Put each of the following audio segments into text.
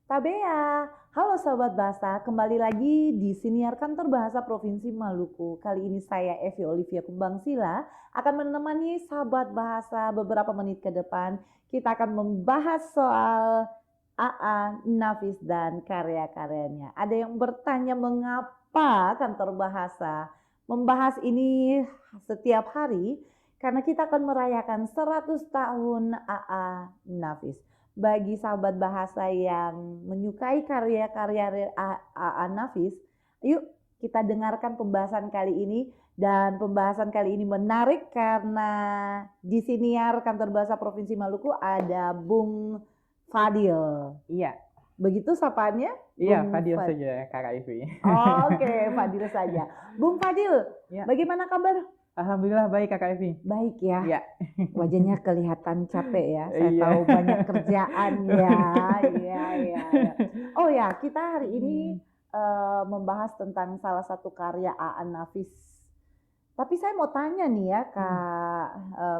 Tabea, halo Sobat Bahasa, kembali lagi di Siniar Kantor Bahasa Provinsi Maluku. Kali ini saya Evi Olivia Kumbangsila akan menemani Sahabat Bahasa beberapa menit ke depan. Kita akan membahas soal AA Nafis dan karya-karyanya. Ada yang bertanya mengapa Kantor Bahasa membahas ini setiap hari? Karena kita akan merayakan 100 tahun AA Nafis. Bagi sahabat bahasa yang menyukai karya-karya A.A. Nafis, yuk kita dengarkan pembahasan kali ini. Dan pembahasan kali ini menarik karena di Siniar Kantor Bahasa Provinsi Maluku ada Bung Fadil. Iya. Begitu sapaannya? Iya, Fadil saja Kakak Ivi. Oke, Fadil saja. Bung Fadil, ya. Bagaimana kabar? Alhamdulillah baik Kakak Evi. Baik ya. Iya. Wajahnya kelihatan capek ya. Saya tahu banyak kerjaan ya. Iya. Oh ya, kita hari ini membahas tentang salah satu karya A.A. Nafis. Tapi saya mau tanya nih ya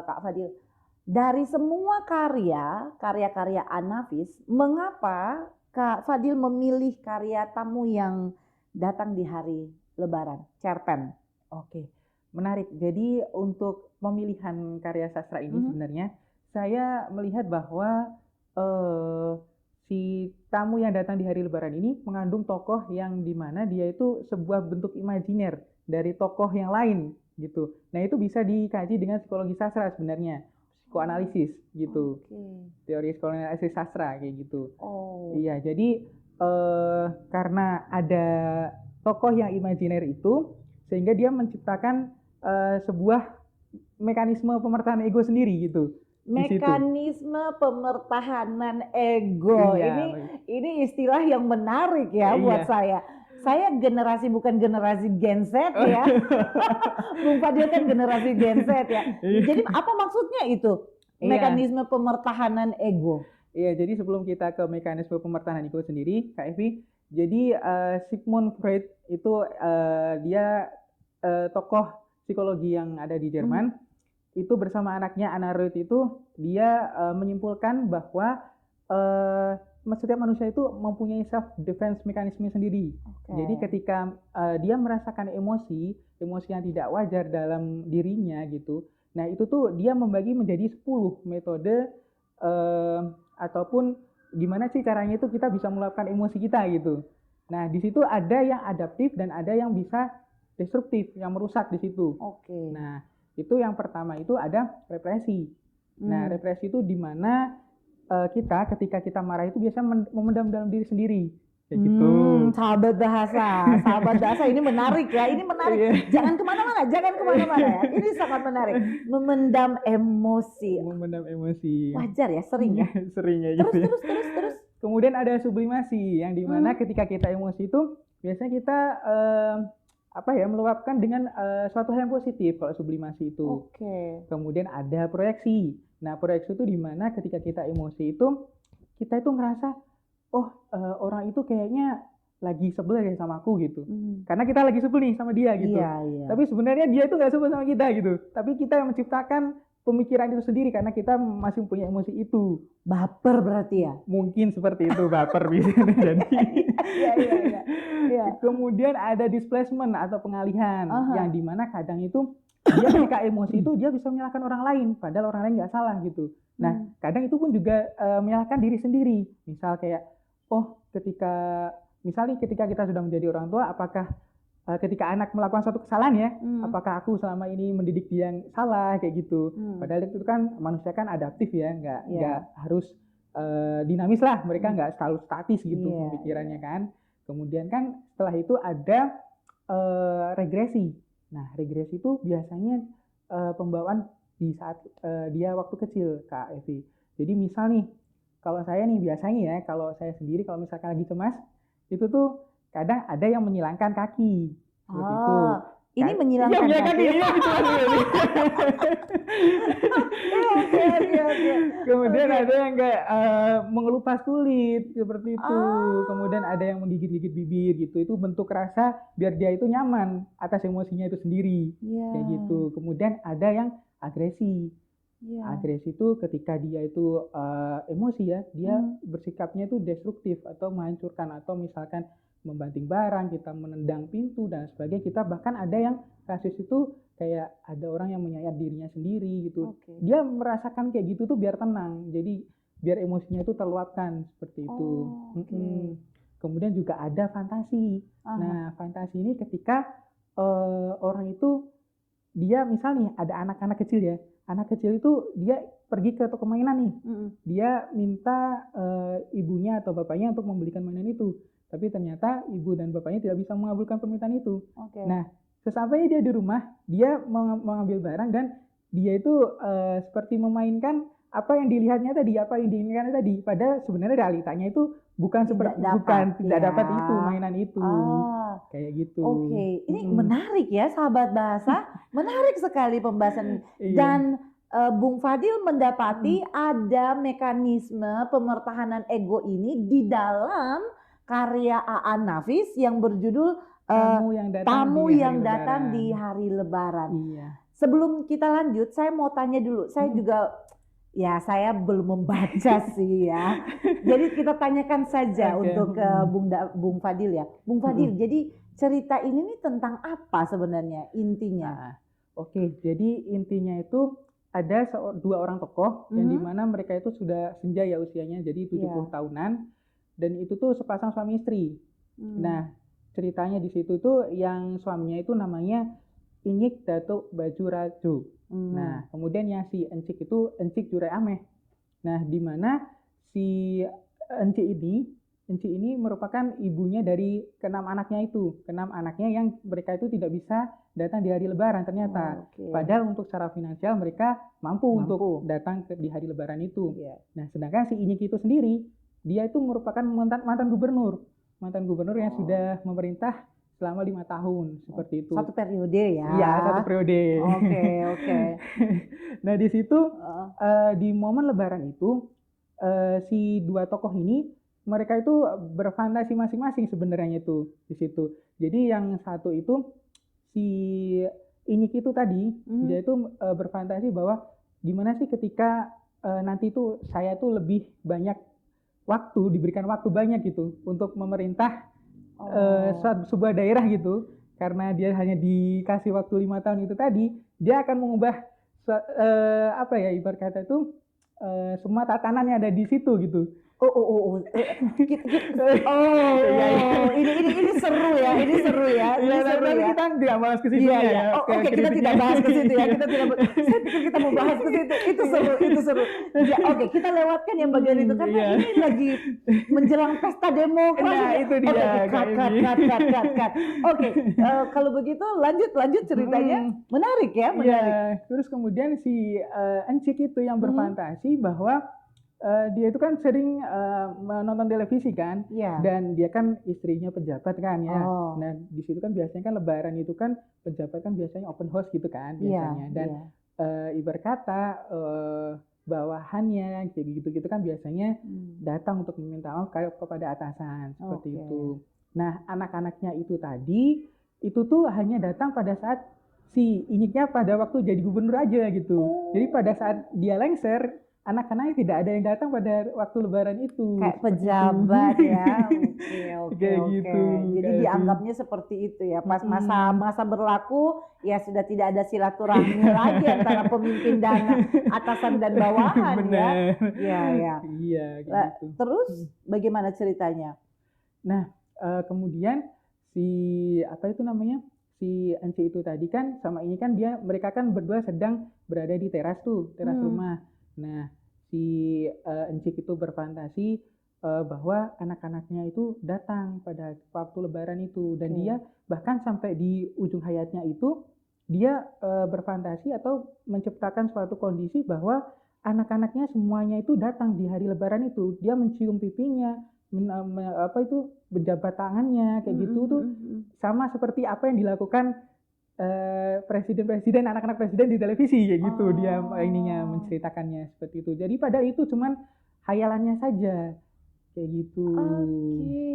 Kak Fadil. Dari semua karya-karya A.A. Nafis, mengapa Kak Fadil memilih karya tamu yang datang di hari Lebaran, cerpen? Oke. Menarik. Jadi untuk pemilihan karya sastra ini sebenarnya saya melihat bahwa si tamu yang datang di hari Lebaran ini mengandung tokoh yang dimana dia itu sebuah bentuk imajiner dari tokoh yang lain gitu. Nah itu bisa dikaji dengan psikologi sastra sebenarnya, psikoanalisis gitu. Teori psikoanalisis sastra kayak gitu. Iya, jadi karena ada tokoh yang imajiner itu sehingga dia menciptakan sebuah mekanisme pemertahanan ego sendiri gitu. Mekanisme pemertahanan ego. Iya, ini istilah yang menarik ya buat saya. Saya bukan generasi Gen Z ya. Bung Fadil kan generasi Gen Z ya. Jadi apa maksudnya itu? Mekanisme pemertahanan ego. Iya, jadi sebelum kita ke mekanisme pemertahanan ego sendiri, Kak Evi, jadi Sigmund Freud itu dia tokoh psikologi yang ada di Jerman, itu bersama anaknya Anna Ruth itu dia menyimpulkan bahwa setiap manusia itu mempunyai self defense mekanisme sendiri. Jadi ketika dia merasakan emosi yang tidak wajar dalam dirinya gitu, nah itu tuh dia membagi menjadi 10 metode ataupun gimana sih caranya itu kita bisa meluapkan emosi kita gitu. Nah di situ ada yang adaptif dan ada yang bisa destruktif, yang merusak di situ. Nah, itu yang pertama itu ada represi. Nah, represi itu di mana kita ketika kita marah itu biasanya memendam dalam diri sendiri. Kayak gitu. Sahabat bahasa ini menarik ya. Ini menarik. Jangan kemana-mana ya. Ini sangat menarik. Memendam emosi. Wajar ya, sering ya. Sering ya gitu. Terus. Kemudian ada sublimasi yang di mana ketika kita emosi itu biasanya kita meluapkan dengan suatu hal yang positif kalau sublimasi itu. Kemudian ada proyeksi. Nah, proyeksi itu di mana ketika kita emosi itu kita itu ngerasa orang itu kayaknya lagi sebel ya sama aku gitu. Karena kita lagi sebel nih sama dia gitu. Tapi sebenarnya dia itu nggak sebel sama kita gitu. Tapi kita yang menciptakan pemikiran itu sendiri karena kita masih punya emosi itu. Baper berarti ya? Mungkin seperti itu, baper bisa jadi. Iya. Kemudian ada displacement atau pengalihan yang dimana kadang itu dia ketika emosi itu dia bisa menyalahkan orang lain padahal orang lain nggak salah gitu. Nah kadang itu pun juga menyalahkan diri sendiri. Misal kayak ketika kita sudah menjadi orang tua, apakah ketika anak melakukan suatu kesalahan ya, apakah aku selama ini mendidik dia yang salah kayak gitu. Padahal itu kan manusia kan adaptif ya, nggak harus dinamis lah, mereka nggak selalu statis gitu pemikirannya kan. Kemudian kan setelah itu ada regresi. Nah regresi itu biasanya pembawaan di saat dia waktu kecil Kak Evi. Jadi misal nih, kalau saya nih biasanya ya, kalau saya sendiri kalau misalkan lagi cemas, itu tuh kadang ada yang menyilangkan kaki. Seperti itu. Ini menyilangkan kaki. Iya, Kemudian ada yang kayak mengelupas kulit seperti itu. Kemudian ada yang menggigit-gigit bibir gitu. Itu bentuk rasa biar dia itu nyaman atas emosinya itu sendiri. Kayak gitu. Kemudian ada yang agresi. Iya. Agresi itu ketika dia itu emosi ya, dia Hmm. bersikapnya itu destruktif atau menghancurkan, atau misalkan membanting barang, kita menendang pintu dan sebagainya. Kita bahkan ada yang kasus itu kayak ada orang yang menyayat dirinya sendiri gitu. Oke. Dia merasakan kayak gitu tuh biar tenang. Jadi biar emosinya itu terluapkan seperti itu. Oh, oke. Kemudian juga ada fantasi. Aha. Nah, fantasi ini ketika orang itu dia misal nih ada anak-anak kecil ya. Anak kecil itu dia pergi ke toko mainan nih. Mm-mm. Dia minta ibunya atau bapaknya untuk membelikan mainan itu. Tapi ternyata ibu dan bapaknya tidak bisa mengabulkan permintaan itu. Oke. Nah, sesampainya dia di rumah, dia mengambil barang dan dia itu seperti memainkan apa yang dilihatnya tadi, apa yang diinginkannya tadi. Padahal sebenarnya realitanya itu bukan tidak dapat itu mainan itu. Kayak gitu. Oke, ini menarik ya sahabat bahasa, menarik sekali pembahasan ini. Dan Bung Fadil mendapati ada mekanisme pemertahanan ego ini di dalam karya Aan Nafis yang berjudul Tamu yang datang di hari Lebaran. Iya. Sebelum kita lanjut, saya mau tanya dulu. Saya juga, ya saya belum membaca sih ya. Jadi kita tanyakan saja untuk Bung Fadil ya. Bung Fadil, jadi cerita ini nih tentang apa sebenarnya intinya? Oke, jadi intinya itu ada dua orang tokoh yang dimana mereka itu sudah senja ya usianya, jadi 70 tahunan. Dan itu tuh sepasang suami istri. Nah, ceritanya di situ tuh yang suaminya itu namanya Inyik Datuk Baju Raju. Nah, kemudian yang si Encik itu Encik Jurai Ameh. Nah, di mana si Encik ini merupakan ibunya dari keenam anaknya itu. Keenam anaknya yang mereka itu tidak bisa datang di hari Lebaran ternyata. Padahal untuk secara finansial mereka mampu untuk datang di hari Lebaran itu. Nah, sedangkan si Inyik itu sendiri, dia itu merupakan mantan gubernur yang sudah memerintah selama 5 tahun seperti itu. Satu periode ya? Iya, satu periode. Oke. Nah, di situ di momen Lebaran itu si dua tokoh ini mereka itu berfantasi masing-masing sebenarnya itu di situ. Jadi yang satu itu si Inyik itu tadi dia itu berfantasi bahwa gimana sih ketika nanti itu saya tuh lebih banyak diberikan waktu banyak gitu untuk memerintah sebuah daerah gitu, karena dia hanya dikasih waktu 5 tahun itu tadi, dia akan mengubah ibarat kata itu semua tatanan yang ada di situ gitu. Ini seru ya. Ini seru ya. Kita tidak bahas ke situ ya. Oke, kita tidak bahas ke situ ya. Saya pikir kita mau bahas ke situ. Itu seru. Ya, oke, kita lewatkan yang bagian itu karena ini lagi menjelang pesta demokrasi. Nah, itu dia. Cut. Oke, kalau begitu lanjut ceritanya. Menarik ya, menarik. Ya, terus kemudian si Encik itu yang berfantasi bahwa dia itu kan sering menonton televisi kan, dan dia kan istrinya pejabat kan ya. Nah, di situ kan biasanya kan Lebaran itu kan pejabat kan biasanya open house gitu kan biasanya. Dan ibarat kata bawahannya kayak gitu kan biasanya datang untuk meminta maaf kepada atasan seperti itu. Nah, anak-anaknya itu tadi itu tuh hanya datang pada saat si Inyiknya pada waktu jadi gubernur aja gitu. Jadi pada saat dia lengser, anak-anaknya tidak ada yang datang pada waktu Lebaran itu. Kayak pejabat ya. Oke. Gitu. Jadi dianggapnya seperti itu ya. Pas masa berlaku ya sudah tidak ada silaturahmi lagi antara pemimpin dan atasan dan bawahan. Benar. Ya. Iya. Gitu. Terus bagaimana ceritanya? Nah, kemudian si Encik itu tadi kan sama ini kan mereka kan berdua sedang berada di teras rumah. Nah, si Encik itu berfantasi bahwa anak-anaknya itu datang pada waktu Lebaran itu, dan dia bahkan sampai di ujung hayatnya itu dia berfantasi atau menciptakan suatu kondisi bahwa anak-anaknya semuanya itu datang di hari Lebaran itu. Dia mencium pipinya, berjabat tangannya kayak gitu tuh sama seperti apa yang dilakukan presiden anak-anak presiden di televisi kayak gitu. Dia menceritakannya seperti itu. Jadi padahal itu cuman hayalannya saja kayak gitu. Oke.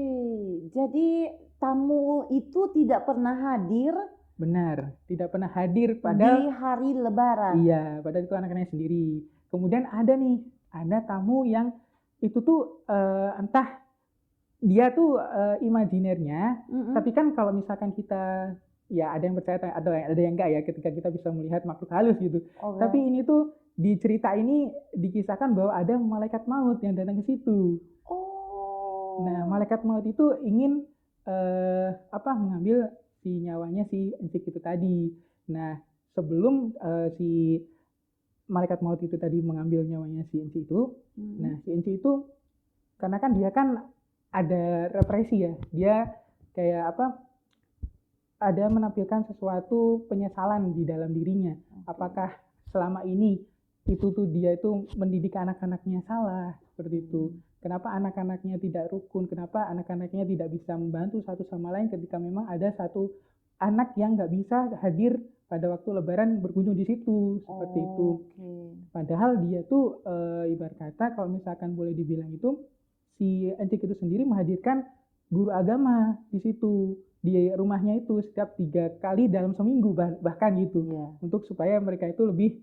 Jadi tamu itu tidak pernah hadir Benar, tidak pernah hadir di padahal hari Lebaran. iya, padahal itu anak-anaknya sendiri. Kemudian ada tamu yang itu tuh entah dia tuh imajinernya, Mm-mm. tapi kan kalau misalkan kita ya ada yang percaya ada yang enggak ya ketika kita bisa melihat makhluk halus gitu. Oke. Tapi ini tuh di cerita ini dikisahkan bahwa ada malaikat maut yang datang ke situ. Oh. Nah, malaikat maut itu ingin mengambil si nyawanya si Encik itu tadi. Nah, sebelum si malaikat maut itu tadi mengambil nyawanya si Encik itu, nah si Encik itu karena kan dia kan ada represi ya, dia kayak ada menampilkan sesuatu penyesalan di dalam dirinya. Apakah selama ini itu tuh dia itu mendidik anak-anaknya salah seperti itu? Kenapa anak-anaknya tidak rukun? Kenapa anak-anaknya tidak bisa membantu satu sama lain ketika memang ada satu anak yang nggak bisa hadir pada waktu Lebaran berkunjung di situ seperti itu. Padahal dia tuh ibarat kata kalau misalkan boleh dibilang itu si Encik itu sendiri menghadirkan guru agama di situ di rumahnya itu setiap 3 kali dalam seminggu bahkan gitu untuk supaya mereka itu lebih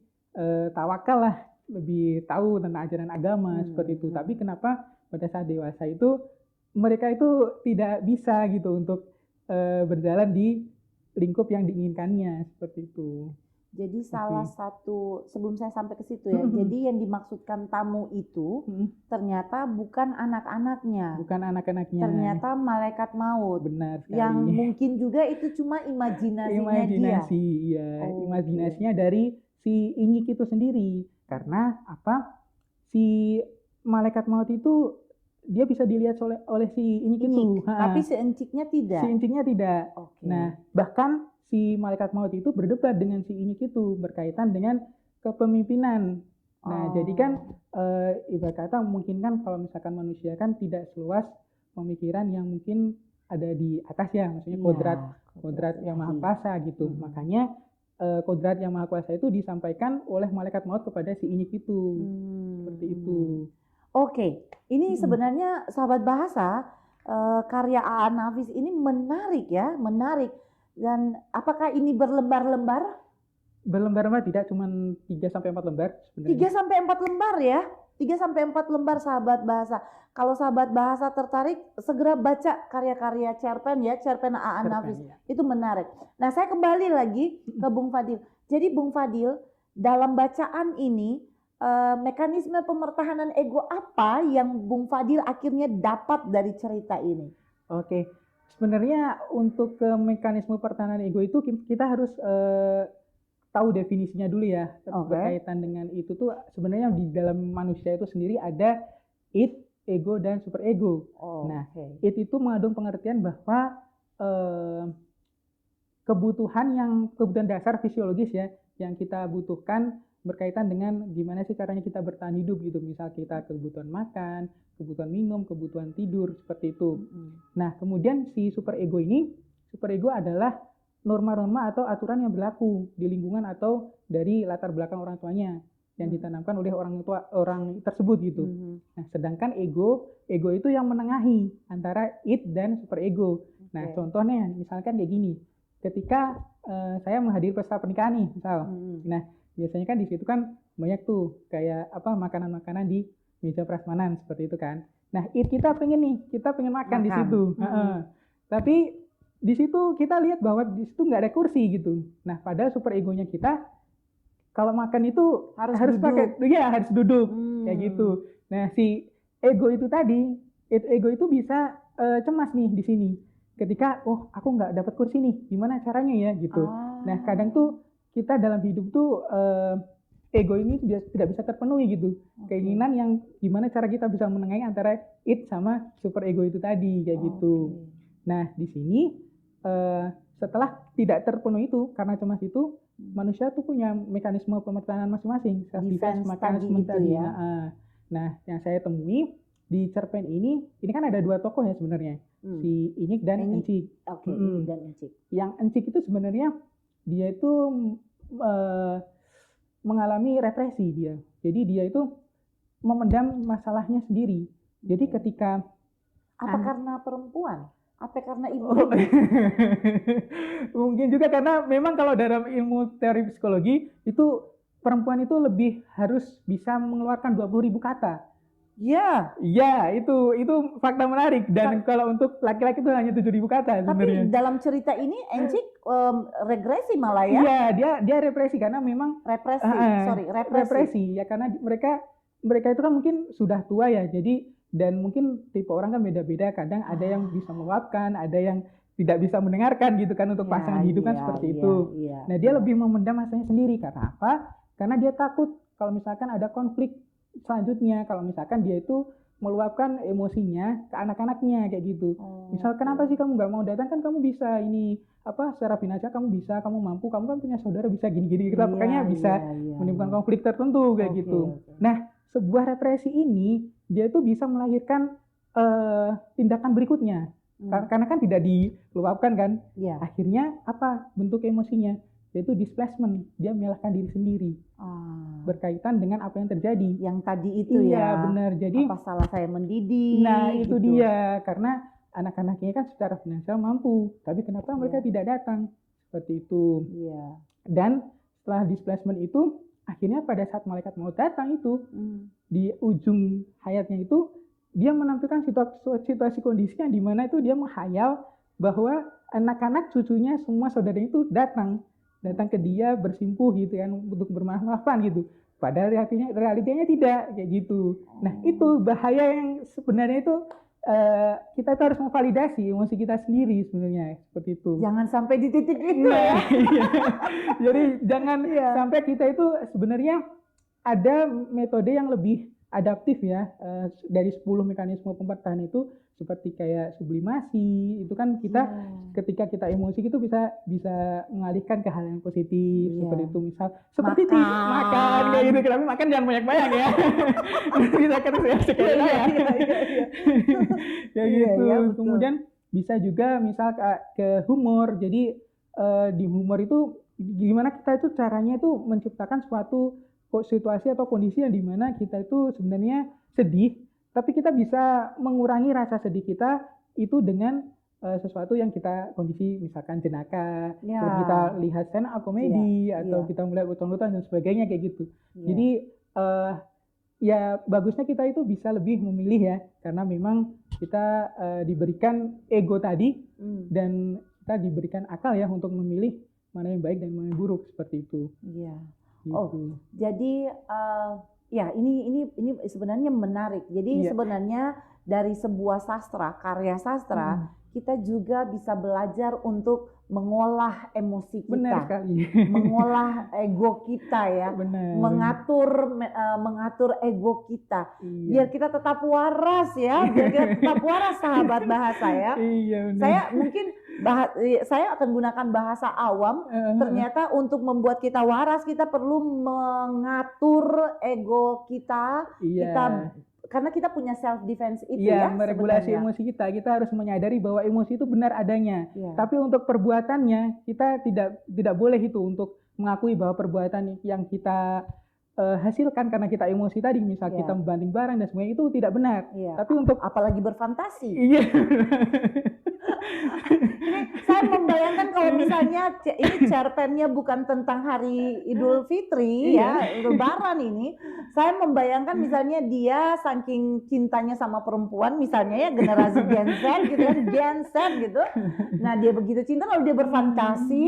tawakal lah, lebih tahu tentang ajaran agama seperti itu. Tapi kenapa pada saat dewasa itu mereka itu tidak bisa gitu untuk berjalan di lingkup yang diinginkannya seperti itu. Jadi salah satu, sebelum saya sampai ke situ ya, jadi yang dimaksudkan tamu itu ternyata bukan anak-anaknya. Bukan anak-anaknya. Ternyata malaikat maut. Benar sekali. Yang mungkin juga itu cuma imajinasinya Imajinasi, dia. iya. Imajinasinya dari si Inyik itu sendiri. Karena si malaikat maut itu dia bisa dilihat oleh si Inyik itu. Tapi si Enciknya tidak. Si Enciknya tidak. Nah, bahkan si malaikat maut itu berdebat dengan si Inyik itu berkaitan dengan kepemimpinan. Nah, jadi kan ibarat kata mungkin kan kalau misalkan manusia kan tidak seluas pemikiran yang mungkin ada di atas ya, maksudnya kodrat yang maha kuasa gitu. Makanya kodrat yang maha kuasa itu disampaikan oleh malaikat maut kepada si Inyik itu. Seperti itu. Oke, ini sebenarnya sahabat bahasa karya Aan Nafis ini menarik ya, menarik. Dan apakah ini berlembar-lembar? Berlembar-lembar tidak, cuma 3-4 lembar sebenarnya. 3-4 lembar ya? 3-4 lembar sahabat bahasa. Kalau sahabat bahasa tertarik, segera baca karya-karya cerpen Aan Nafis. Ya. Itu menarik. Nah, saya kembali lagi ke Bung Fadil. Jadi Bung Fadil, dalam bacaan ini, mekanisme pemertahanan ego apa yang Bung Fadil akhirnya dapat dari cerita ini? Oke. Sebenarnya untuk mekanisme pertahanan ego itu kita harus tahu definisinya dulu ya. Berkaitan dengan itu tuh sebenarnya di dalam manusia itu sendiri ada id, ego, dan super ego. Id itu mengandung pengertian bahwa kebutuhan dasar fisiologis ya yang kita butuhkan berkaitan dengan gimana sih caranya kita bertahan hidup gitu. Misal kita kebutuhan makan, kebutuhan minum, kebutuhan tidur, seperti itu. Nah, kemudian si super ego adalah norma-norma atau aturan yang berlaku di lingkungan atau dari latar belakang orang tuanya yang ditanamkan oleh orang tersebut gitu. Nah, sedangkan ego itu yang menengahi antara id dan super ego. Nah, contohnya misalkan kayak gini. Ketika saya menghadiri pesta pernikahan nih, misal. Nah, biasanya kan di situ kan banyak tuh kayak makanan-makanan di meja prasmanan seperti itu kan. Nah, kita pengen makan di situ. Tapi di situ kita lihat bahwa di situ nggak ada kursi gitu. Nah, padahal super egonya kita kalau makan itu harus duduk kayak gitu. Nah, si ego itu tadi, ego itu bisa cemas nih di sini. Ketika aku nggak dapat kursi nih, gimana caranya ya gitu. Nah, kadang tuh kita dalam hidup tuh ego ini tidak bisa terpenuhi gitu. Keinginan yang gimana cara kita bisa menengahi antara id sama super ego itu tadi kayak gitu. Nah, di sini setelah tidak terpenuhi itu karena cemas itu, manusia tuh punya mekanisme pemertahanan masing-masing, self defense mechanism tadi. Ya. Nah, yang saya temui di cerpen ini kan ada 2 tokoh ya sebenarnya. Si Inyik dan Encik. Dan Encik. Yang Encik itu sebenarnya dia itu mengalami represi dia. Jadi dia itu memendam masalahnya sendiri. Jadi ketika karena perempuan? Apa karena ibu? Oh, mungkin juga karena memang kalau dalam ilmu teori psikologi itu perempuan itu lebih harus bisa mengeluarkan 20.000 kata. Ya. Iya, itu fakta menarik. Dan kalau untuk laki-laki itu hanya 7.000 kata sebenarnya. Tapi dalam cerita ini Encik regresi malah ya? Iya, dia represi karena memang represi ya, karena mereka itu kan mungkin sudah tua ya. Jadi dan mungkin tipe orang kan beda-beda. Kadang ada yang bisa meluapkan, ada yang tidak bisa mendengarkan gitu kan, untuk pasangan hidup kan seperti itu. Nah, dia lebih memendam rasanya sendiri. Karena apa? Karena dia takut kalau misalkan ada konflik selanjutnya, kalau misalkan dia itu meluapkan emosinya ke anak-anaknya kayak gitu. Misal kenapa sih kamu nggak mau datang, kan kamu bisa ini secara finansial kamu bisa, kamu mampu, kamu kan punya saudara bisa gini-gini, kita pokoknya bisa menimbulkan konflik tertentu kayak gitu. Nah, sebuah represi ini dia itu bisa melahirkan tindakan berikutnya. Karena kan tidak diluapkan kan. Akhirnya apa bentuk emosinya? Yaitu displacement, dia menyalahkan diri sendiri. Berkaitan dengan apa yang terjadi. Yang tadi itu ya. Iya, benar. Jadi apa salah saya mendidik? Nah, itu dia. Karena anak-anaknya kan secara finansial mampu, tapi kenapa mereka tidak datang? Seperti itu. Dan setelah displacement itu, akhirnya pada saat malaikat maut datang itu, di ujung hayatnya itu, dia menampilkan situasi kondisinya di mana itu dia menghayal bahwa anak-anak cucunya semua saudaranya itu datang ke dia bersimpuh gitu kan, untuk bermaaf-maafan gitu. Padahal realitanya tidak kayak gitu. Nah, itu bahaya yang sebenarnya itu kita itu harus memvalidasi emosi kita sendiri sebenarnya, seperti itu. Jangan sampai di titik itu ya. Jadi jangan sampai kita itu sebenarnya ada metode yang lebih adaptif ya, dari 10 mekanisme pempertahanan itu, seperti kayak sublimasi. Itu kan kita ketika kita emosi itu bisa mengalihkan ke hal yang positif, seperti itu. Misal seperti makan kayak gitu, tapi makan jangan banyak-banyak ya. Bisa terus ya sekali ya. Kayak gitu. Kemudian bisa juga misal ke humor. Jadi di humor itu gimana kita itu caranya itu menciptakan suatu situasi atau kondisi yang dimana kita itu sebenarnya sedih, tapi kita bisa mengurangi rasa sedih kita itu dengan sesuatu yang kita kondisi, misalkan jenaka, kita lihat stand up komedi, atau kita melihat lucu-lucuan dan sebagainya kayak gitu. Jadi ya bagusnya kita itu bisa lebih memilih ya, karena memang kita diberikan ego tadi dan kita diberikan akal ya untuk memilih mana yang baik dan mana yang buruk, seperti itu. Gitu. Jadi ya ini sebenarnya menarik. Jadi sebenarnya dari sebuah karya sastra, kita juga bisa belajar untuk mengolah emosi kita. Benar sekali. Mengolah ego kita ya. Benar. Mengatur ego kita. Biar kita tetap waras ya. Biar kita tetap waras, sahabat bahasa ya. Saya mungkin saya akan gunakan bahasa awam. Ternyata untuk membuat kita waras, kita perlu mengatur ego kita. Karena kita punya self defense itu meregulasi emosi kita. Kita harus menyadari bahwa emosi itu benar adanya. Tapi untuk perbuatannya kita tidak boleh itu untuk mengakui bahwa perbuatan yang kita hasilkan karena kita emosi tadi, misal kita membanting barang dan semuanya, itu tidak benar. Tapi untuk apalagi berfantasi. Saya membayangkan kalau misalnya ini cerpennya bukan tentang hari Idul Fitri Lebaran ini, saya membayangkan misalnya dia saking cintanya sama perempuan, misalnya ya generasi Gen Z gitu kan, Gen Z gitu. Nah, dia begitu cinta lalu dia berfantasi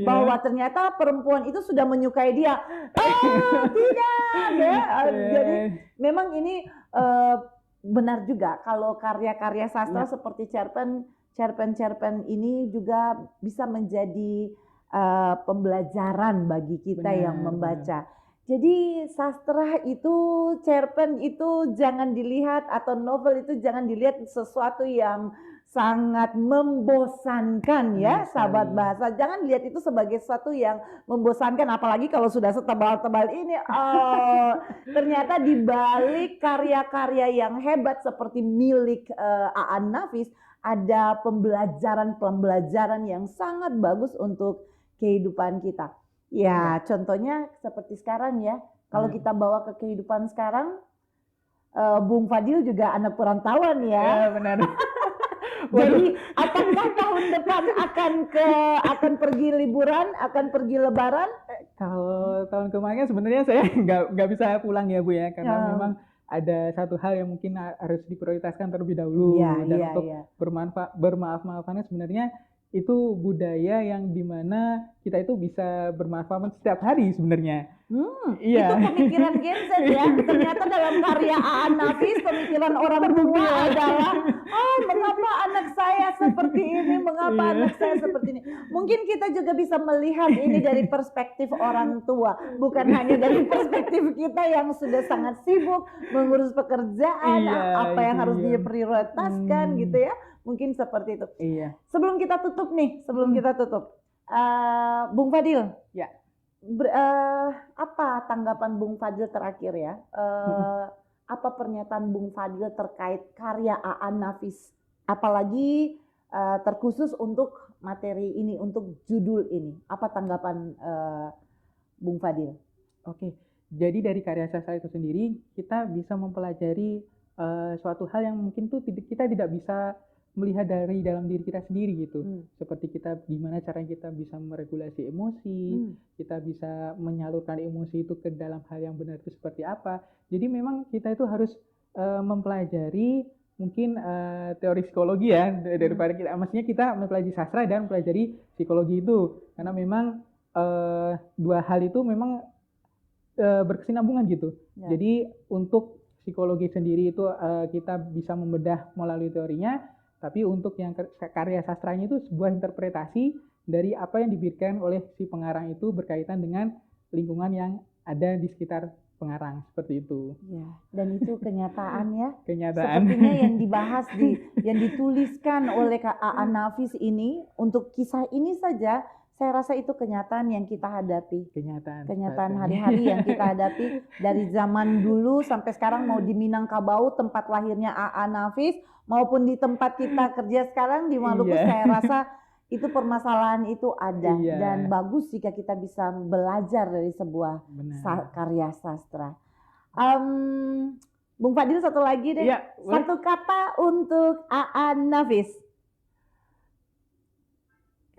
bahwa ternyata perempuan itu sudah menyukai dia. Tidak ya. Jadi memang ini benar juga kalau karya-karya sastra seperti cerpen ini juga bisa menjadi pembelajaran bagi kita yang membaca. Jadi sastra itu, cerpen itu jangan dilihat, atau novel itu jangan dilihat sesuatu yang sangat membosankan ya, sahabat bahasa. Jangan lihat itu sebagai sesuatu yang membosankan, apalagi kalau sudah setebal-tebal ini. Ternyata di balik karya-karya yang hebat seperti milik Aan Nafis, ada pembelajaran yang sangat bagus untuk kehidupan kita. Ya, contohnya seperti sekarang ya. Kalau kita bawa ke kehidupan sekarang, Bung Fadil juga anak perantauan ya. Benar. Jadi apakah tahun depan akan pergi liburan, akan pergi lebaran? Kalau tahun kemarin sebenarnya saya nggak bisa pulang ya Bu ya, karena Ya. memang ada satu hal yang mungkin harus diprioritaskan terlebih dahulu. Iya, Dan iya, untuk iya. bermaaf-maafannya sebenarnya itu budaya yang dimana kita itu bisa bermaaf-maafan setiap hari sebenarnya. Iya. Itu pemikiran Gen Z ya. Ternyata dalam karya Aan Nafis, pemikiran orang tua adalah, mengapa anak saya seperti ini, mengapa Iya. anak saya seperti ini. Mungkin kita juga bisa melihat ini dari perspektif orang tua, bukan hanya dari perspektif kita yang sudah sangat sibuk mengurus pekerjaan, Iya, apa yang itu harus dia. dia prioritaskan gitu ya. Mungkin seperti itu. Iya. Sebelum kita tutup, Bung Fadil. Ya. Apa tanggapan Bung Fadil terakhir ya? Apa pernyataan Bung Fadil terkait karya Aan Nafis? Apalagi terkhusus untuk materi ini, untuk judul ini. Apa tanggapan Bung Fadil? Oke, jadi dari karya sastra itu sendiri kita bisa mempelajari suatu hal yang mungkin tuh kita tidak bisa melihat dari dalam diri kita sendiri gitu. Seperti kita gimana caranya kita bisa meregulasi emosi, kita bisa menyalurkan emosi itu ke dalam hal yang benar itu seperti apa. Jadi memang kita itu harus mempelajari mungkin teori psikologi ya daripada kita, maksudnya kita mempelajari sastra dan mempelajari psikologi itu, karena memang dua hal itu memang berkesinambungan gitu. Ya. Jadi untuk psikologi sendiri itu kita bisa membedah melalui teorinya, tapi untuk yang karya sastranya itu sebuah interpretasi dari apa yang diberikan oleh si pengarang itu berkaitan dengan lingkungan yang ada di sekitar pengarang, seperti itu. Ya, dan itu kenyataan ya. Kenyataan. Sepertinya yang dibahas yang dituliskan oleh Kak Aan Nafis ini, untuk kisah ini saja, saya rasa itu kenyataan yang kita hadapi. Kenyataan hari-hari yang kita hadapi dari zaman dulu sampai sekarang, mau di Minangkabau tempat lahirnya Aan Nafis, maupun di tempat kita kerja sekarang di Maluku. Iya. Saya rasa itu permasalahan itu ada. Iya. Dan bagus jika kita bisa belajar dari sebuah karya sastra. Bung Fadil, satu lagi deh. Iya, Satu kata untuk Aan Nafis.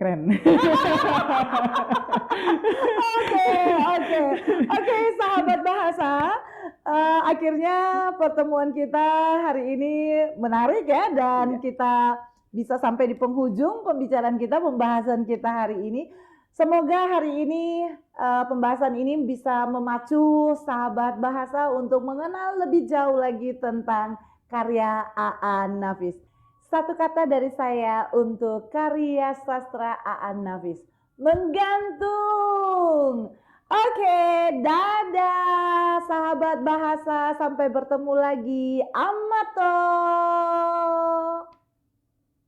Keren. Oke, sahabat bahasa. Akhirnya pertemuan kita hari ini menarik ya, dan kita bisa sampai di penghujung pembicaraan kita, pembahasan kita hari ini. Semoga hari ini pembahasan ini bisa memacu sahabat bahasa untuk mengenal lebih jauh lagi tentang karya Aan Nafis. Satu kata dari saya untuk karya sastra Aan Nafis: menggantung. Oke, dadah sahabat bahasa, sampai bertemu lagi. Amato.